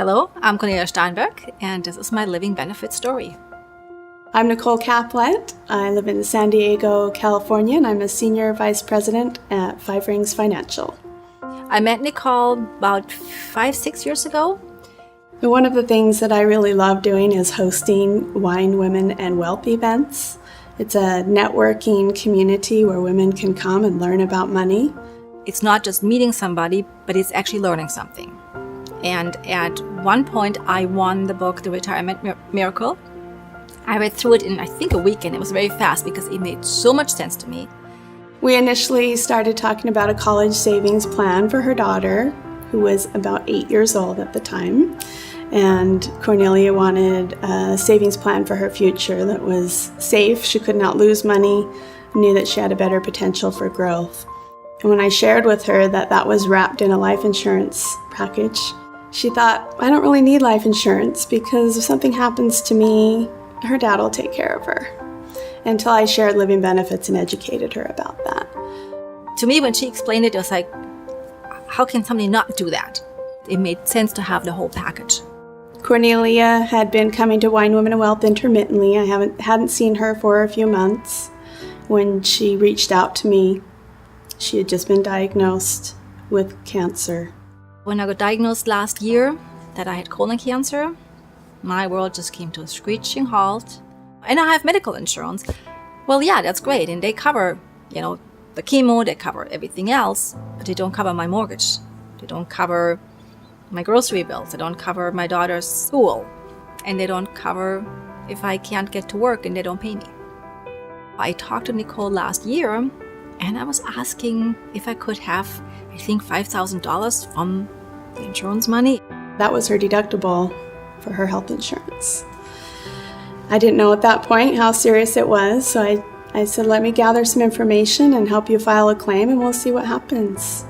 Hello, I'm Cornelia Steinberg, and this is my living benefit story. I'm Nicole Caplet. I live in San Diego, California, and I'm a senior vice president at Five Rings Financial. I met Nicole about 5-6 years ago. One of the things that I really love doing is hosting Wine, Women, and Wealth events. It's a networking community where women can come and learn about money. It's not just meeting somebody, but it's actually learning something. And at one point, I won the book, The Retirement Miracle. I read through it in, I think, a weekend. It was very fast because it made so much sense to me. We initially started talking about a college savings plan for her daughter, who was about 8 years old at the time. And Cornelia wanted a savings plan for her future that was safe. She could not lose money, knew that she had a better potential for growth. And when I shared with her that that was wrapped in a life insurance package, she thought, I don't really need life insurance because if something happens to me, her dad will take care of her. Until I shared living benefits and educated her about that. To me, when she explained it, it was like, how can somebody not do that? It made sense to have the whole package. Cornelia had been coming to Wine, Women, and Wealth intermittently. I hadn't seen her for a few months. When she reached out to me, she had just been diagnosed with cancer. When I got diagnosed last year that I had colon cancer, my world just came to a screeching halt. And I have medical insurance. Well, yeah, that's great. And they cover, the chemo, they cover everything else, but they don't cover my mortgage. They don't cover my grocery bills. They don't cover my daughter's school. And they don't cover if I can't get to work and they don't pay me. I talked to Nicole last year and I was asking if I could have, I think, $5,000 from the insurance money. That was her deductible for her health insurance. I didn't know at that point how serious it was, so I said, let me gather some information and help you file a claim and we'll see what happens.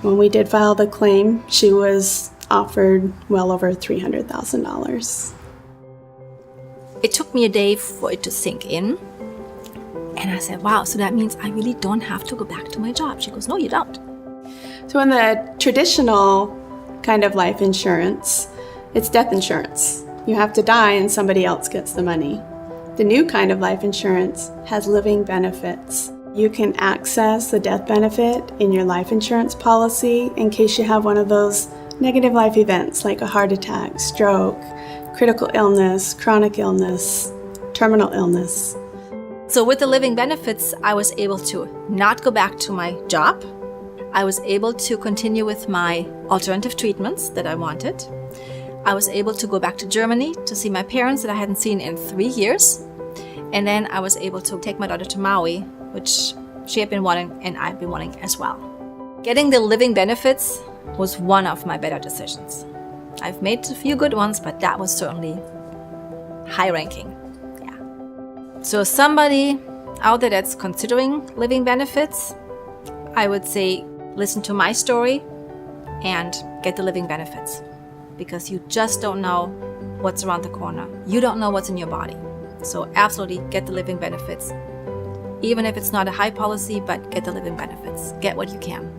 When we did file the claim, she was offered well over $300,000. It took me a day for it to sink in. And I said, wow, so that means I really don't have to go back to my job. She goes, no, you don't. So in the traditional kind of life insurance, it's death insurance. You have to die and somebody else gets the money. The new kind of life insurance has living benefits. You can access the death benefit in your life insurance policy in case you have one of those negative life events like a heart attack, stroke, critical illness, chronic illness, terminal illness. So with the living benefits, I was able to not go back to my job. I was able to continue with my alternative treatments that I wanted. I was able to go back to Germany to see my parents that I hadn't seen in 3 years. And then I was able to take my daughter to Maui, which she had been wanting and I've been wanting as well. Getting the living benefits was one of my better decisions. I've made a few good ones, but that was certainly high ranking. Yeah. So somebody out there that's considering living benefits, I would say listen to my story and get the living benefits. Because you just don't know what's around the corner. You don't know what's in your body. So absolutely get the living benefits. Even if it's not a high policy, but get the living benefits. Get what you can.